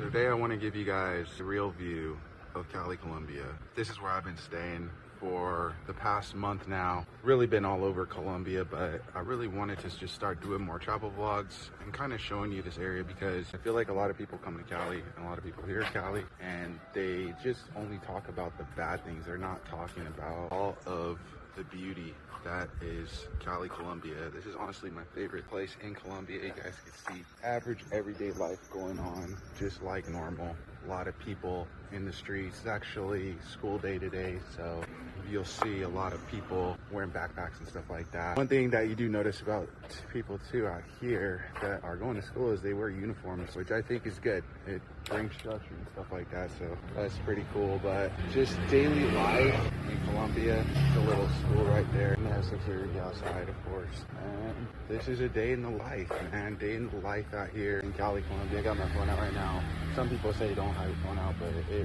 So today I want to give you guys a real view of Cali, Colombia. This is where I've been staying for the past month now. Really been all over Colombia, but I really wanted to just start doing more travel vlogs and kind of showing you this area because I feel like a lot of people come to Cali and a lot of people here in Cali and they just only talk about the bad things. They're not talking about all of the beauty that is Cali, Colombia. This is honestly my favorite place in Colombia. You guys can see average everyday life going on just like normal. A lot of people in the streets. It's actually school day today, so you'll see a lot of people wearing backpacks and stuff like that. One thing that you do notice about people too out here that are going to school is they wear uniforms, which I think is good. It brings structure and stuff like that, so that's pretty cool. But just daily life in Colombia, the little school right there, and there's security outside, of course. And this is a day in the life, man. Day in the life out here in Cali, Colombia. I got my phone out right now. Some people say don't have your phone out, but it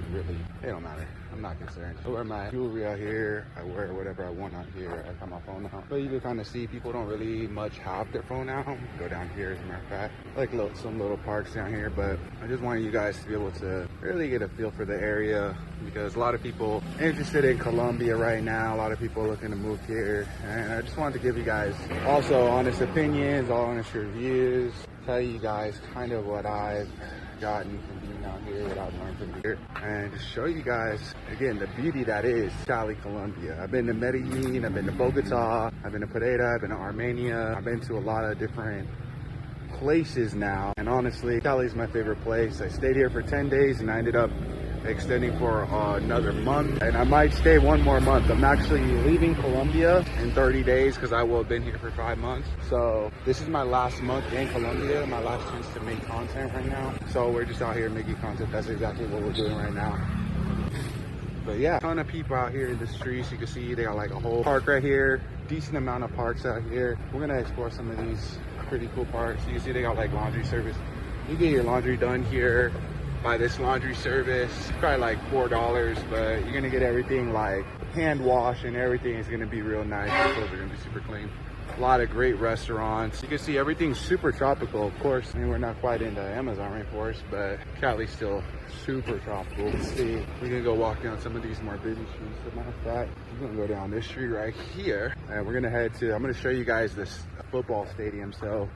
don't matter. I'm not concerned. I wear my jewelry out here. I wear whatever I want out here. I got my phone out. But you can kind of see people don't really much have their phone out. Go down here, as a matter of fact. Like some little parks down here, but I just wanted you guys to be able to really get a feel for the area because a lot of people interested in Colombia right now. A lot of people looking to move here. And I just wanted to give you guys also honest opinions, honest reviews, tell you guys kind of what I've gotten from being out here, what I've learned from here, and just show you guys again the beauty that is Cali, Colombia. I've been to Medellin, I've been to Bogota, I've been to Pereira, I've been to Armenia, I've been to a lot of different places now, and honestly Cali is my favorite place. I stayed here for 10 days and I ended up extending for another month, and I might stay one more month. I'm actually leaving Colombia in 30 days because I will have been here for 5 months. So this is my last month in Colombia, my last chance to make content right now. So we're just out here making content. That's exactly what we're doing right now. But yeah, a ton of people out here in the streets. You can see they got like a whole park right here, decent amount of parks out here. We're gonna explore some of these pretty cool parks. You can see they got like laundry service. You get your laundry done here by this laundry service, probably like $4, but you're gonna get everything like hand wash and everything is gonna be real nice. The clothes are gonna be super clean. A lot of great restaurants. You can see everything's super tropical, of course. I mean, we're not quite in the Amazon rainforest, but Cali's still super tropical. Let's see, we're gonna go walk down some of these more busy streets. As a matter of fact, we're gonna go down this street right here, and we're gonna head to, I'm gonna show you guys this football stadium. So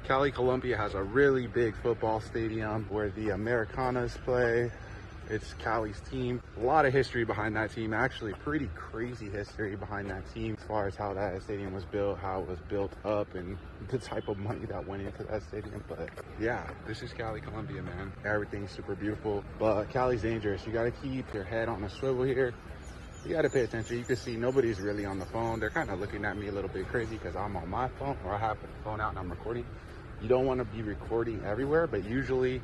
Cali, Colombia has a really big football stadium where the Americanas play. It's Cali's team. A lot of history behind that team. Actually, pretty crazy history behind that team as far as how that stadium was built, how it was built up, and the type of money that went into that stadium. But yeah, this is Cali, Colombia, man. Everything's super beautiful, but Cali's dangerous. You gotta keep your head on a swivel here. You gotta pay attention. You can see nobody's really on the phone. They're kind of looking at me a little bit crazy because I'm on my phone, or I have the phone out and I'm recording. You don't want to be recording everywhere, but usually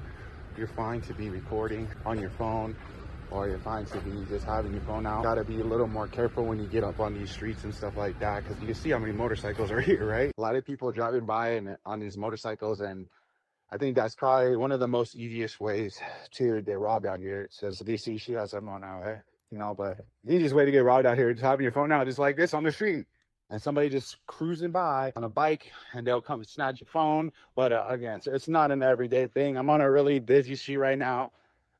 you're fine to be recording on your phone, or you're fine to be just having your phone out. Gotta be a little more careful when you get up on these streets and stuff like that, because you can see how many motorcycles are here, right? A lot of people driving by and on these motorcycles, and I think that's probably one of the most easiest ways to get robbed out here. It says DC, she has something on now, right? You know, but the easiest way to get robbed out here is having your phone out just like this on the street. And somebody just cruising by on a bike and they'll come and snatch your phone. But again, so it's not an everyday thing. I'm on a really busy street right now.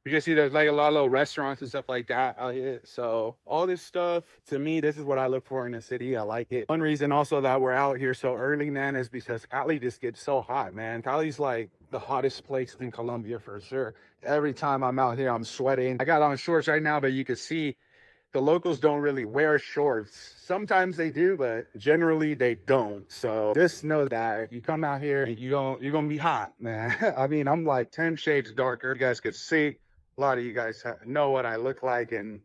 You can see there's like a lot of little restaurants and stuff like that out here. So all this stuff, to me, this is what I look for in the city. I like it. One reason also that we're out here so early, man, is because Cali just gets so hot, man. Cali's like the hottest place in Colombia for sure. Every time I'm out here, I'm sweating. I got on shorts right now, but you can see the locals don't really wear shorts. Sometimes they do, but generally they don't. So just know that if you come out here, you're gonna be hot, man. I mean, I'm like 10 shades darker. You guys could see. A lot of you guys know what I look like. And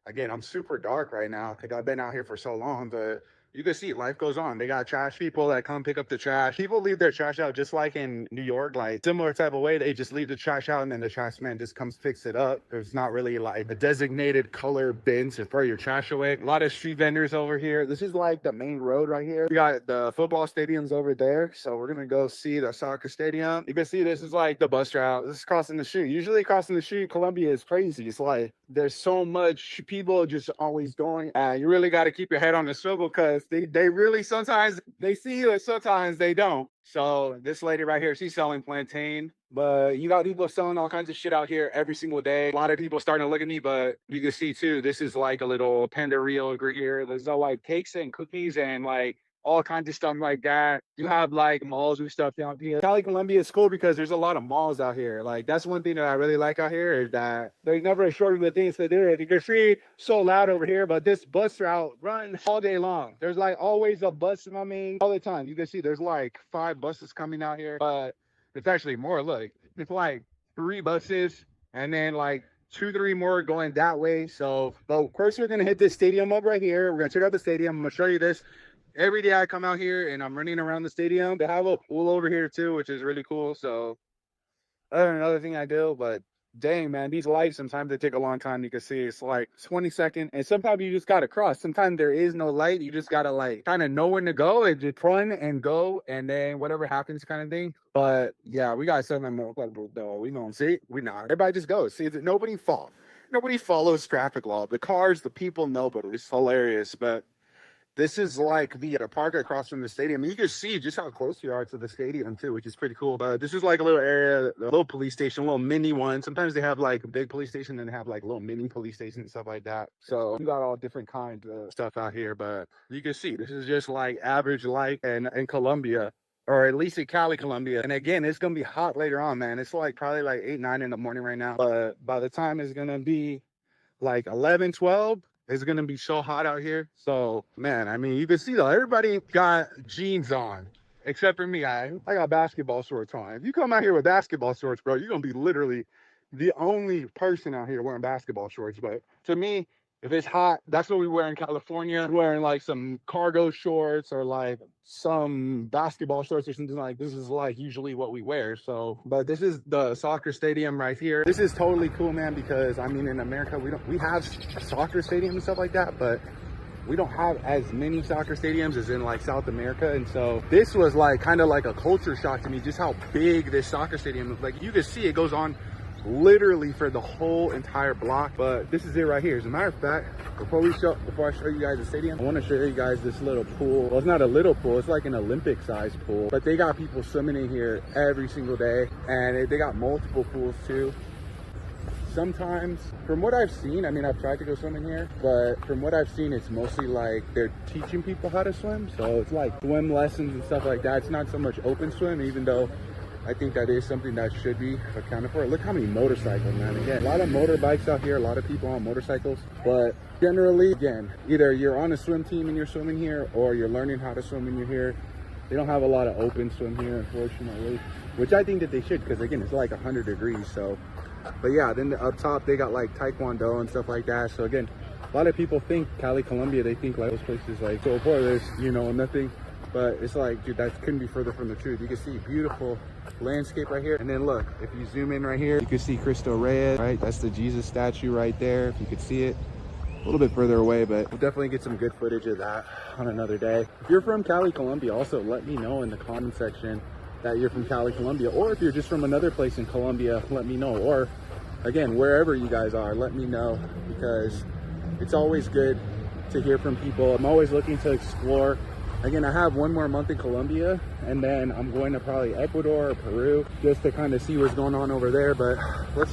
again, I'm super dark right now because I've been out here for so long, but you can see life goes on. They got trash people that come pick up the trash. People leave their trash out just like in New York, like similar type of way. They just leave the trash out and then the trash man just comes fix it up. There's not really like a designated color bin to throw your trash away. A lot of street vendors over here. This is like the main road right here. We got the football stadiums over there. So we're gonna go see the soccer stadium. You can see this is like the bus route. This is crossing the street. Usually crossing the street, Colombia is crazy. It's like there's so much people just always going. You really got to keep your head on the swivel because because they really, sometimes they see you and sometimes they don't. So this lady right here, she's selling plantain, but you got people selling all kinds of shit out here every single day. A lot of people starting to look at me, but you can see too, this is like a little panda rio over here. There's no like cakes and cookies and like all kinds of stuff like that. You have like malls and stuff down here. Cali, Colombia is cool because there's a lot of malls out here. Like that's one thing that I really like out here is that there's never a shortage of things to do. You can see so loud over here, but this bus route runs all day long. There's like always a bus coming all the time. You can see there's like 5 buses coming out here, but it's actually more. Look, it's like 3 buses and then like 2, 3 more going that way. So, but of course, we're gonna hit this stadium up right here. We're gonna check out the stadium. I'm gonna show you this. Every day I come out here and I'm running around the stadium. They have a pool over here too, which is really cool. So that's another thing I do. But dang, man, these lights, sometimes they take a long time. You can see it's like 20 seconds. And sometimes you just got to cross. Sometimes there is no light. You just got to like kind of know when to go and just run and go. And then whatever happens kind of thing. But yeah, we got something more incredible though. We gonna see. We not. Everybody just goes. See, nobody falls. Nobody follows traffic law. The cars, the people, nobody. It's hilarious. But this is like the park across from the stadium. You can see just how close you are to the stadium too, which is pretty cool. But this is like a little area, a little police station, a little mini one. Sometimes they have like a big police station and they have like little mini police stations and stuff like that. So you got all different kinds of stuff out here. But you can see this is just like average life in Colombia, or at least in Cali, Colombia. And again, it's gonna be hot later on, man. It's like probably like 8, 9 in the morning right now. But by the time it's gonna be like 11, 12, it's gonna be so hot out here. So man, I mean, you can see though, everybody got jeans on except for me. I got basketball shorts on. If you come out here with basketball shorts, bro, you're gonna be literally the only person out here wearing basketball shorts. But to me, if it's hot, that's what we wear in California. Wearing like some cargo shorts or like some basketball shorts or something like this is like usually what we wear. So, but this is the soccer stadium right here. This is totally cool, man, because I mean, in America, we have soccer stadiums and stuff like that, but we don't have as many soccer stadiums as in like South America. And so this was like kind of like a culture shock to me, just how big this soccer stadium is. Like you can see it goes on literally for the whole entire block. But this is it right here. As a matter of fact, before I show you guys the stadium, I want to show you guys this little pool. Well, it's not a little pool, it's like an Olympic sized pool, but they got people swimming in here every single day, and they got multiple pools too. Sometimes, from what I've seen, I mean, I've tried to go swimming here, but from what I've seen, it's mostly like they're teaching people how to swim. So it's like swim lessons and stuff like that. It's not so much open swim, even though I think that is something that should be accounted for. Look how many motorcycles, man. Again, a lot of motorbikes out here, a lot of people on motorcycles. But generally, again, either you're on a swim team and you're swimming here, or you're learning how to swim and you're here. They don't have a lot of open swim here, unfortunately, which I think that they should, because again, it's like 100 degrees. So, but yeah, then up top, they got like Taekwondo and stuff like that. So again, a lot of people think Cali, Colombia, they think like those places like so far there's, you know, nothing. But it's like, dude, that couldn't be further from the truth. You can see beautiful landscape right here. And then look, if you zoom in right here, you can see Cristo Reyes, right? That's the Jesus statue right there, if you could see it. A little bit further away, but we'll definitely get some good footage of that on another day. If you're from Cali, Colombia, also let me know in the comment section that you're from Cali, Colombia. Or if you're just from another place in Colombia, let me know. Or again, wherever you guys are, let me know, because it's always good to hear from people. I'm always looking to explore. Again, I have 1 more month in Colombia, and then I'm going to probably Ecuador or Peru just to kind of see what's going on over there. But let's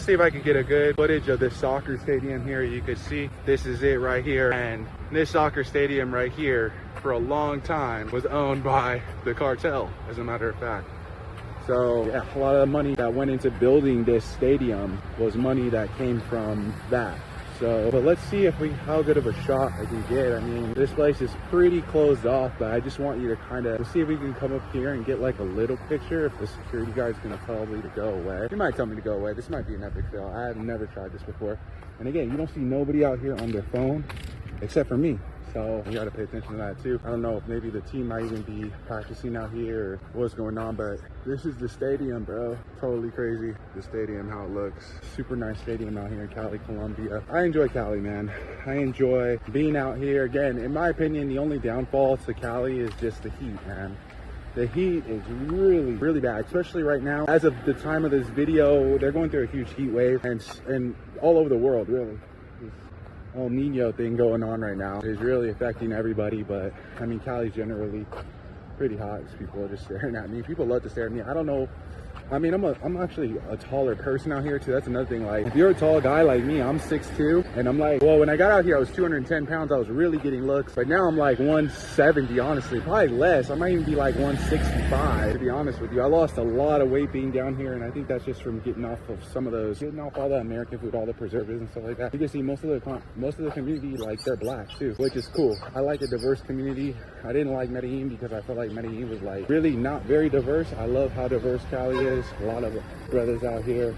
see if I can get a good footage of this soccer stadium here. You can see this is it right here. And this soccer stadium right here for a long time was owned by the cartel, as a matter of fact. So yeah, a lot of the money that went into building this stadium was money that came from that. So, but let's see how good of a shot I can get. I mean, this place is pretty closed off, but I just want you to kind of see if we can come up here and get like a little picture. If the security guard's gonna tell me to go away, he might tell me to go away. This might be an epic fail. I have never tried this before. And again, you don't see nobody out here on their phone except for me. So you gotta pay attention to that too. I don't know if maybe the team might even be practicing out here or what's going on, but this is the stadium, bro. Totally crazy. The stadium, how it looks. Super nice stadium out here in Cali, Colombia. I enjoy Cali, man. I enjoy being out here. Again, in my opinion, the only downfall to Cali is just the heat, man. The heat is really, really bad, especially right now. As of the time of this video, they're going through a huge heat wave and all over the world, really. whole Nino thing going on right now is really affecting everybody. But I mean, Cali's generally pretty hot. People are just staring at me. People love to stare at me. I don't know. I mean, I'm actually a taller person out here too. That's another thing. Like, if you're a tall guy like me, I'm 6'2", and I'm like, well, when I got out here, I was 210 pounds. I was really getting looks, but now I'm like 170, honestly, probably less. I might even be like 165, to be honest with you. I lost a lot of weight being down here, and I think that's just from getting off of getting off all that American food, all the preservatives and stuff like that. You can see most of the community, like, they're black too, which is cool. I like a diverse community. I didn't like Medellin because I felt like Medellin was like really not very diverse. I love how diverse Cali is. A lot of brothers out here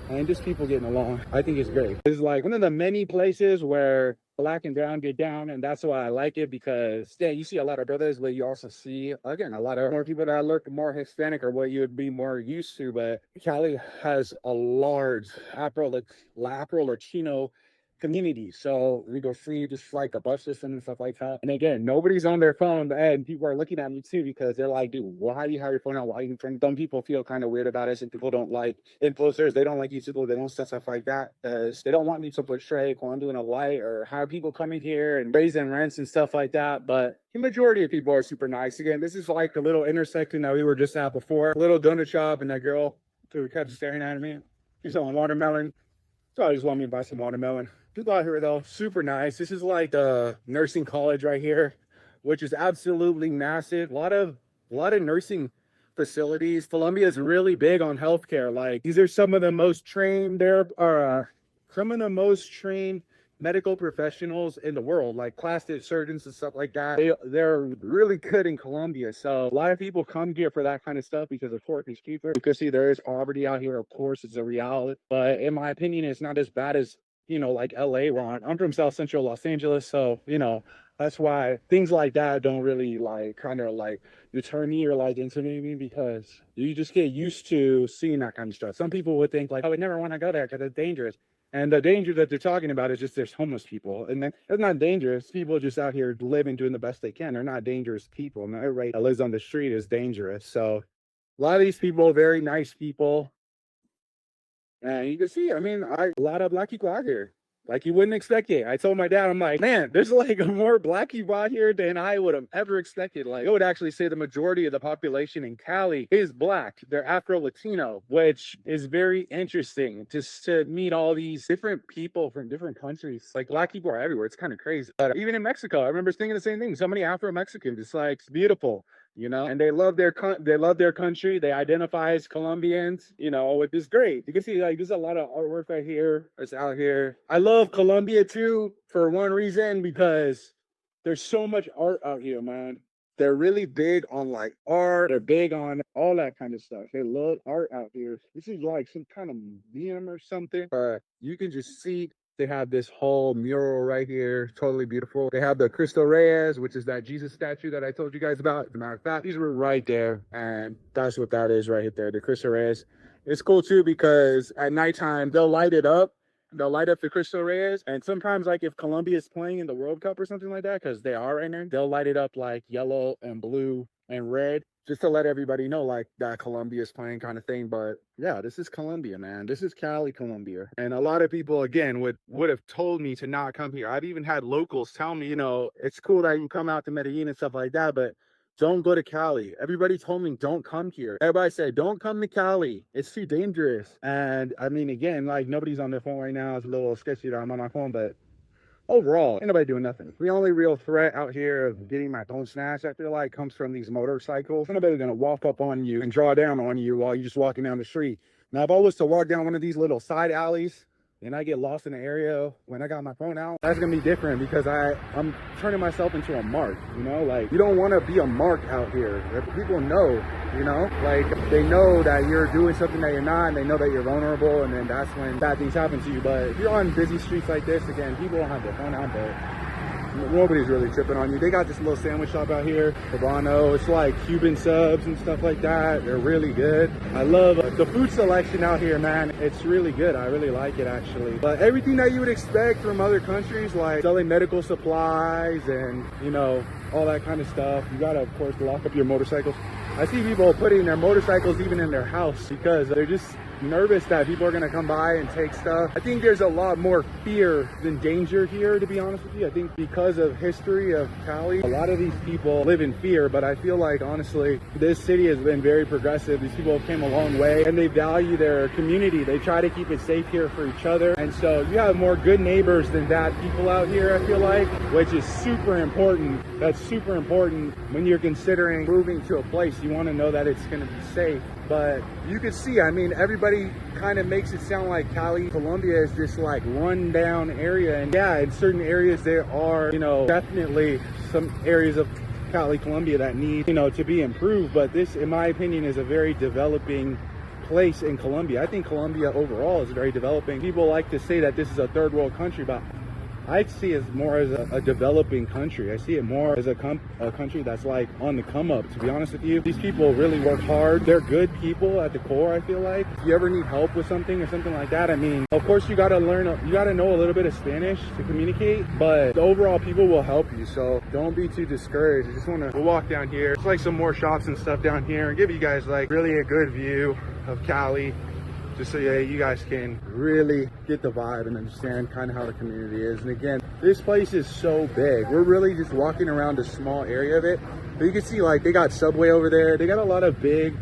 and just people getting along. I think it's great. It's like one of the many places where black and brown get down, and that's why I like it, because yeah, you see a lot of brothers, but you also see, again, a lot of more people that look more Hispanic or what you would be more used to. But Cali has a large Afro-Latino community, so we go see just like a bus system and stuff like that. And again, nobody's on their phone, and people are looking at me too, because they're like, dude, why do you have your phone out? Why are you friend? Some people feel kind of weird about it, and people don't like influencers. They don't like YouTube. They don't say stuff like that because they don't want me to portray Colombia in a light or have people coming here and raising rents and stuff like that. But the majority of people are super nice. Again, this is like a little intersection that we were just at before, a little donut shop, and that girl who kept staring at me, she's selling watermelon. So I just want me to buy some watermelon. People out here though, super nice. This is like the nursing college right here, which is absolutely massive. A lot of nursing facilities. Colombia is really big on healthcare. Like, these are some of the most trained, some of the most trained medical professionals in the world, like plastic surgeons and stuff like that. They're really good in Colombia. So a lot of people come here for that kind of stuff because of course it's cheaper. You can see there is poverty out here. Of course, it's a reality, but in my opinion, it's not as bad as, you know, like LA, where I'm from South Central Los Angeles. So, you know, that's why things like that don't really like kind of like deter me or like intimidate me, because you just get used to seeing that kind of stuff. Some people would think like, I would never want to go there because it's dangerous. And the danger that they're talking about is just there's homeless people. And then it's not dangerous. People are just out here living, doing the best they can. They're not dangerous people. Not everybody that lives on the street is dangerous. So a lot of these people are very nice people. And you can see, I mean, a lot of black people out here. Like, you wouldn't expect it. I told my dad, I'm like, man, there's like more black people out here than I would have ever expected. Like, I would actually say the majority of the population in Cali is black. They're Afro-Latino, which is very interesting just to meet all these different people from different countries. Like, black people are everywhere. It's kind of crazy. But even in Mexico, I remember thinking the same thing. So many Afro-Mexicans. It's like, it's beautiful. You know, and they love their country. They identify as Colombians, you know, which is great. You can see like there's a lot of artwork right here. It's out here. I love Colombia too, for one reason, because there's so much art out here, man. They're really big on like art. They're big on all that kind of stuff. They love art out here. This is like some kind of museum or something. You can just see they have this whole mural right here, totally beautiful. They have the Cristo Reyes, which is that Jesus statue that I told you guys about. As a matter of fact, these were right there, and that's what that is right there, the Cristo Reyes. It's cool too because at nighttime they'll light it up. They'll light up the Cristo Reyes, and sometimes like if Colombia is playing in the World Cup or something like that, because they are right now, they'll light it up like yellow and blue and red, just to let everybody know like that Colombia is playing kind of thing. But yeah, this is Colombia, man. This is Cali, Colombia. And a lot of people, again, would have told me to not come here. I've even had locals tell me, you know, it's cool that you come out to Medellin and stuff like that, but don't go to Cali. Everybody told me don't come here. Everybody said don't come to Cali. It's too dangerous. And I mean, again, like nobody's on their phone right now. It's a little sketchy that I'm on my phone, but overall, ain't nobody doing nothing. The only real threat out here of getting my phone snatched, I feel like, comes from these motorcycles. Nobody's gonna walk up on you and draw down on you while you're just walking down the street. Now, if I was to walk down one of these little side alleys and I get lost in the area when I got my phone out, that's gonna be different because I'm turning myself into a mark, you know? Like, you don't wanna be a mark out here. People know, you know? Like, they know that you're doing something that you're not, and they know that you're vulnerable, and then that's when bad things happen to you. But if you're on busy streets like this, again, people don't have their phone out, but nobody's really tripping on you. They got this little sandwich shop out here, Cabano. It's like Cuban subs and stuff like that. They're really good. I love the food selection out here, man. It's really good. I really like it, actually. But everything that you would expect from other countries, like selling medical supplies and, you know, all that kind of stuff. You gotta, of course, lock up your motorcycles. I see people putting their motorcycles even in their house because they're just nervous that people are going to come by and take stuff. I think there's a lot more fear than danger here, to be honest with you. I think because of history of Cali, a lot of these people live in fear, but I feel like honestly this city has been very progressive. These people came a long way and they value their community. They try to keep it safe here for each other, and so you have more good neighbors than bad people out here, I feel like, which is super important. That's super important when you're considering moving to a place. You want to know that it's going to be safe. But you can see, I mean, everybody kind of makes it sound like Cali, Colombia is this like run down area. And yeah, in certain areas there are, you know, definitely some areas of Cali, Colombia that need, you know, to be improved. But this, in my opinion, is a very developing place in Colombia. I think Colombia overall is very developing. People like to say that this is a third world country, but I see it more as a developing country. I see it more as a country that's like on the come up, to be honest with you. These people really work hard. They're good people at the core, I feel like. If you ever need help with something or something like that, I mean, of course you gotta know a little bit of Spanish to communicate, but the overall people will help you. So don't be too discouraged. I just wanna walk down here. It's like some more shops and stuff down here and give you guys like really a good view of Cali, just so yeah, you guys can really get the vibe and understand kind of how the community is. And again, this place is so big. We're really just walking around a small area of it. But you can see like they got Subway over there. They got a lot of big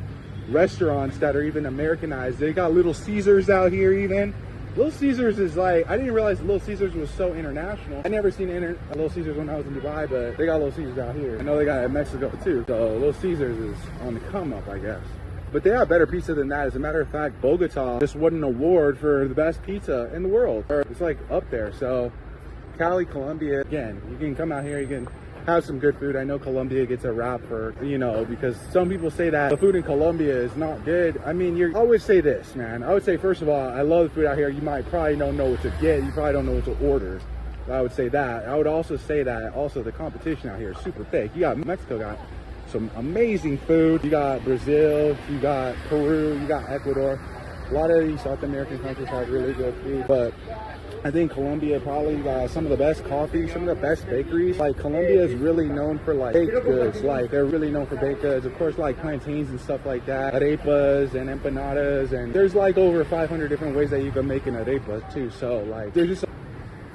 restaurants that are even Americanized. They got Little Caesars out here even. Little Caesars is like, I didn't realize Little Caesars was so international. I never seen Little Caesars when I was in Dubai, but they got Little Caesars out here. I know they got it in Mexico too. So Little Caesars is on the come up, I guess. But they have better pizza than that. As a matter of fact, Bogota just won an award for the best pizza in the world. It's like up there. So Cali, Colombia, again, you can come out here, you can have some good food. I know Colombia gets a rap for, you know, because some people say that the food in Colombia is not good. I mean, I always say this, man. I would say, first of all, I love the food out here. You might probably don't know what to get. You probably don't know what to order. I would say that. I would also say that also the competition out here is super thick. You got Mexico got some amazing food. You got Brazil, you got Peru, you got Ecuador. A lot of these South American countries have really good food, but I think Colombia probably got some of the best coffee, some of the best bakeries. Like Colombia is really known for like baked goods. Like they're really known for baked goods. Of course, like plantains and stuff like that, arepas and empanadas, and there's like over 500 different ways that you can make an arepa too. So like there's just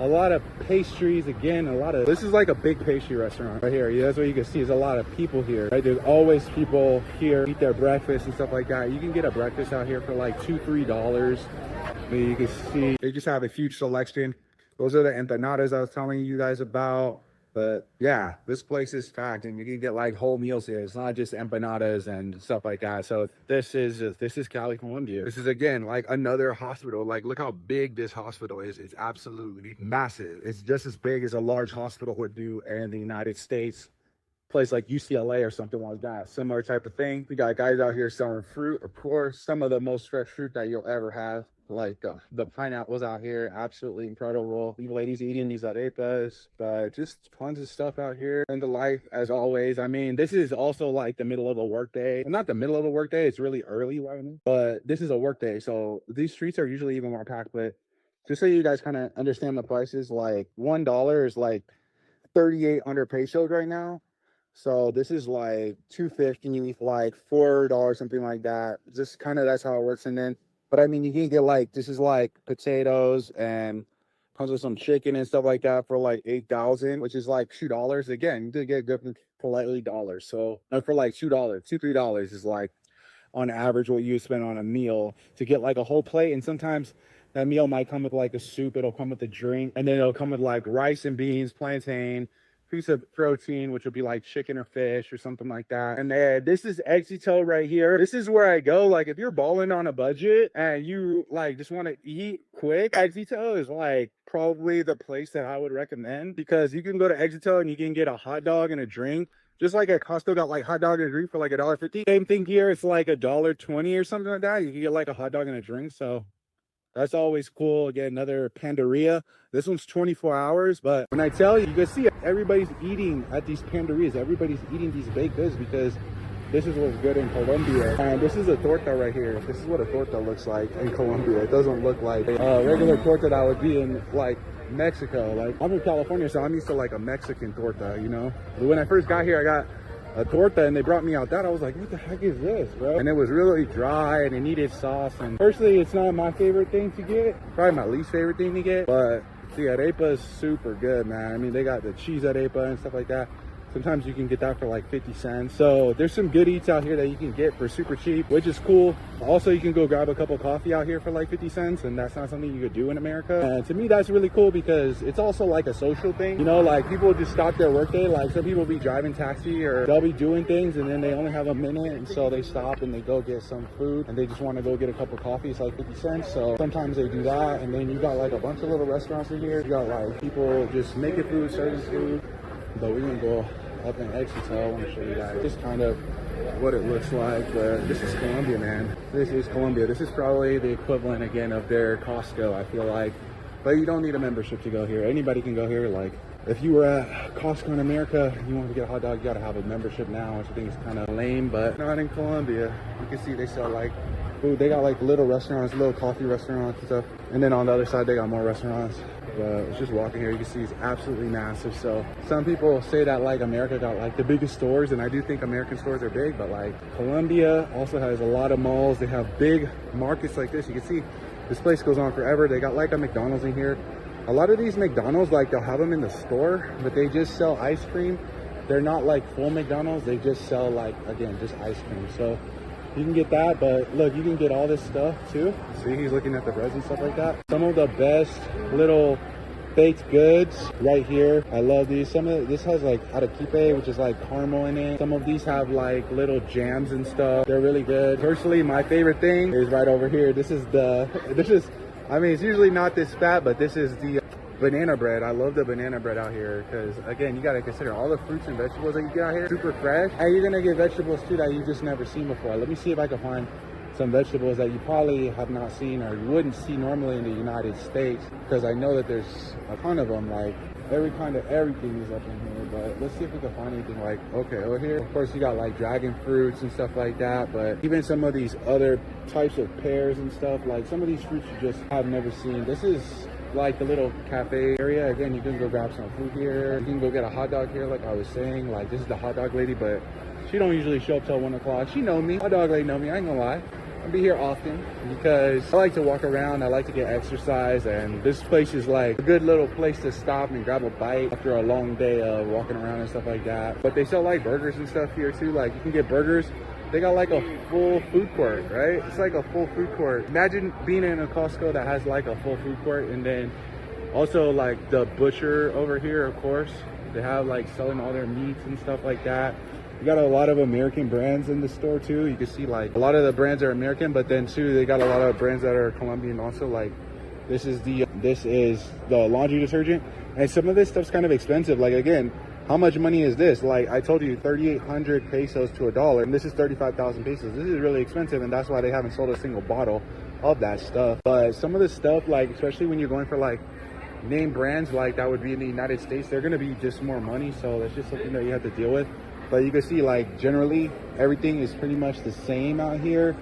a lot of pastries, again, this is like a big pastry restaurant right here. Yeah, that's what you can see is a lot of people here, right? There's always people here eat their breakfast and stuff like that. You can get a breakfast out here for like $2-3. I mean, you can see they just have a huge selection. Those are the empanadas I was telling you guys about. But yeah, this place is packed and you can get like whole meals here. It's not just empanadas and stuff like that. So this is Cali, Colombia. This is again like another hospital. Like look how big this hospital is. It's absolutely massive. It's just as big as a large hospital would do in the United States. Place like UCLA or something like that. Similar type of thing. We got guys out here selling fruit, of course. Some of the most fresh fruit that you'll ever have. Like the pineapples out here, absolutely incredible. These ladies eating these arepas, but just tons of stuff out here. And the life, as always. I mean, this is also like the middle of the workday. Not the middle of the workday, it's really early right now, but this is a workday. So these streets are usually even more packed. But just so you guys kind of understand the prices, like $1 is like 3,800 pesos right now. So this is like $2.50, like $4, something like that. Just kind of that's how it works. And then but I mean, you can get like, this is like potatoes and comes with some chicken and stuff like that for like 8,000, which is like $2. Again, you did get good politely dollars. So for like $2, $2-3 is like on average what you spend on a meal to get like a whole plate. And sometimes that meal might come with like a soup, it'll come with a drink, and then it'll come with like rice and beans, plantain, piece of protein, which would be like chicken or fish or something like that. And then this is Éxito right here. This is where I go. Like if you're balling on a budget and you like just want to eat quick, Éxito is like probably the place that I would recommend, because you can go to Éxito and you can get a hot dog and a drink. Just like at Costco got like hot dog and a drink for like $1.50. Same thing here. It's like $1.20 or something like that. You can get like a hot dog and a drink. So that's always cool. Again, another panderia. This one's 24 hours, but when I tell you, you can see everybody's eating at these panderias. Everybody's eating these baked goods because this is what's good in Colombia. And this is a torta right here. This is what a torta looks like in Colombia. It doesn't look like a regular torta that would be in like Mexico. Like I'm from California, so I'm used to like a Mexican torta, you know? But when I first got here, I got a torta, and they brought me out that. I was like, what the heck is this, bro? And it was really dry and it needed sauce. And personally, it's not my favorite thing to get, probably my least favorite thing to get, but the arepa is super good, man. I mean, they got the cheese arepa and stuff like that. Sometimes you can get that for like 50 cents. So there's some good eats out here that you can get for super cheap, which is cool. Also, you can go grab a cup of coffee out here for like 50 cents, and that's not something you could do in America. And to me, that's really cool because it's also like a social thing. You know, like people just stop their workday. Like some people be driving taxi or they'll be doing things and then they only have a minute, and so they stop and they go get some food and they just want to go get a cup of coffee. It's like 50 cents. So sometimes they do that. And then you got like a bunch of little restaurants in here. You got like people just making food, serving food. But we're gonna go up and exit, so I want to show you guys just kind of what it looks like. But this is Colombia, man. This is Colombia. This is probably the equivalent again of their Costco, I feel like. But you don't need a membership to go here. Anybody can go here. Like if you were at Costco in America, you want to get a hot dog, you gotta have a membership now, which I think is kind of lame, but not in Colombia. You can see they sell like food. They got like little restaurants, little coffee restaurants and stuff. And then on the other side, they got more restaurants. But it's just walking here, you can see it's absolutely massive. So some people say that like America got like the biggest stores, and I do think American stores are big, but like Colombia also has a lot of malls. They have big markets like this. You can see this place goes on forever. They got like a McDonald's in here. A lot of these McDonald's, like they'll have them in the store, but they just sell ice cream. They're not like full McDonald's. They just sell like, again, just ice cream. So you can get that, but look, you can get all this stuff too. See, he's looking at the breads and stuff like that. Some of the best little baked goods right here. I love these. Some of this has like arequipe, which is like caramel in it. Some of these have like little jams and stuff. They're really good. Personally, my favorite thing is right over here. I mean, it's usually not this fat, but this is the banana bread. I love the banana bread out here because, again, you got to consider all the fruits and vegetables that you get out here, super fresh. And you're going to get vegetables too that you just never seen before. Let me see if I can find some vegetables that you probably have not seen or you wouldn't see normally in the United States, because I know that there's a ton of them. Like every kind of everything is up in here, but let's see if we can find anything. Like, okay, over here, of course, you got like dragon fruits and stuff like that, but even some of these other types of pears and stuff, like some of these fruits you just have never seen. This is like the little cafe area. Again, you can go grab some food here. You can go get a hot dog here, like I was saying. Like, this is the hot dog lady, but she don't usually show up till 1 o'clock. She know me. Hot dog lady know me. I ain't gonna lie. I'll be here often because I like to walk around. I like to get exercise, and this place is like a good little place to stop and grab a bite after a long day of walking around and stuff like that. But they sell like burgers and stuff here too. Like, you can get burgers. They got like a full food court, right? It's like a full food court. Imagine being in a Costco that has like a full food court, and then also like the butcher over here, of course. They have like selling all their meats and stuff like that. You got a lot of American brands in the store too. You can see like a lot of the brands are American, but then too they got a lot of brands that are Colombian also. Like this is the laundry detergent, and some of this stuff's kind of expensive. Like, again, how much money is this? Like I told you, 3,800 pesos to $1, and this is 35,000 pesos. This is really expensive, and that's why they haven't sold a single bottle of that stuff. But some of this stuff, like especially when you're going for like name brands like that would be in the United States, they're gonna be just more money. So that's just something that you have to deal with. But you can see like generally everything is pretty much the same out here.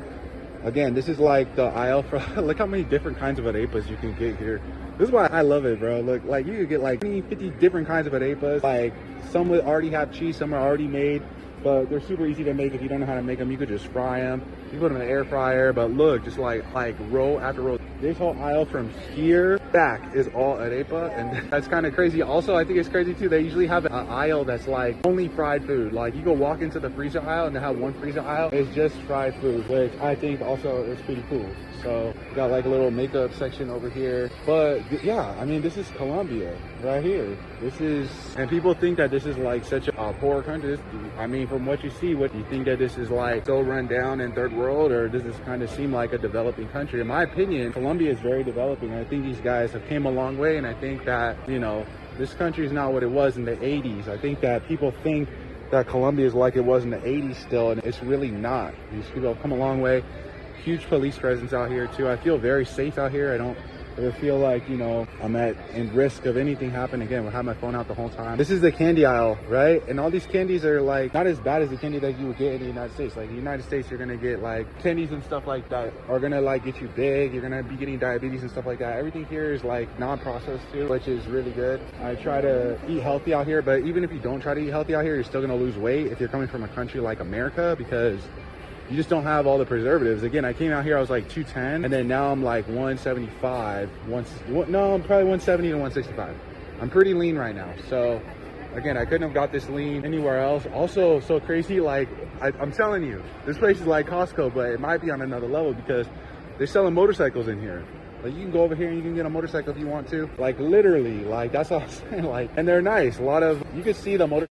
Again, this is like the aisle for look how many different kinds of arepas you can get here. This is why I love it, bro. Look, like you could get like 20, 50 different kinds of arepas. Like some would already have cheese, some are already made, but they're super easy to make. If you don't know how to make them, you could just fry them. You put them in the air fryer, but look, just like row after row. This whole aisle from here back is all arepa, and that's kind of crazy. Also, I think it's crazy too, they usually have an aisle that's like only fried food. Like you go walk into the freezer aisle and they have one freezer aisle, it's just fried food, which I think also is pretty cool. So got like a little makeup section over here. But yeah, I mean, this is Colombia right here. This is, and people think that this is like such a poor country. I mean, from what you see, what you think that this is like so run down in third world, or does this kind of seem like a developing country? In my opinion, Colombia is very developing. I think these guys have came a long way, and I think that, you know, this country is not what it was in the 80s. I think that people think that Colombia is like it was in the 80s still, and it's really not. These people have come a long way. Huge police presence out here too. I feel very safe out here. I feel like, you know, I'm in risk of anything happening again. We'll have my phone out the whole time. This is the candy aisle, right? And all these candies are like not as bad as the candy that you would get in the United States. Like in the United States, you're gonna get like candies and stuff like that are gonna like get you big. You're gonna be getting diabetes and stuff like that. Everything here is like non-processed too, which is really good. I try to eat healthy out here, but even if you don't try to eat healthy out here, you're still gonna lose weight if you're coming from a country like America, because you just don't have all the preservatives. Again, I came out here, I was like 210, and then now I'm like 175. No, I'm probably 170 to 165. I'm pretty lean right now. So again, I couldn't have got this lean anywhere else. Also, so crazy, like I'm telling you, this place is like Costco, but it might be on another level because they're selling motorcycles in here. Like you can go over here and you can get a motorcycle if you want to. Like literally, like that's all I'm saying. Like, and they're nice. A lot of, you can see the motor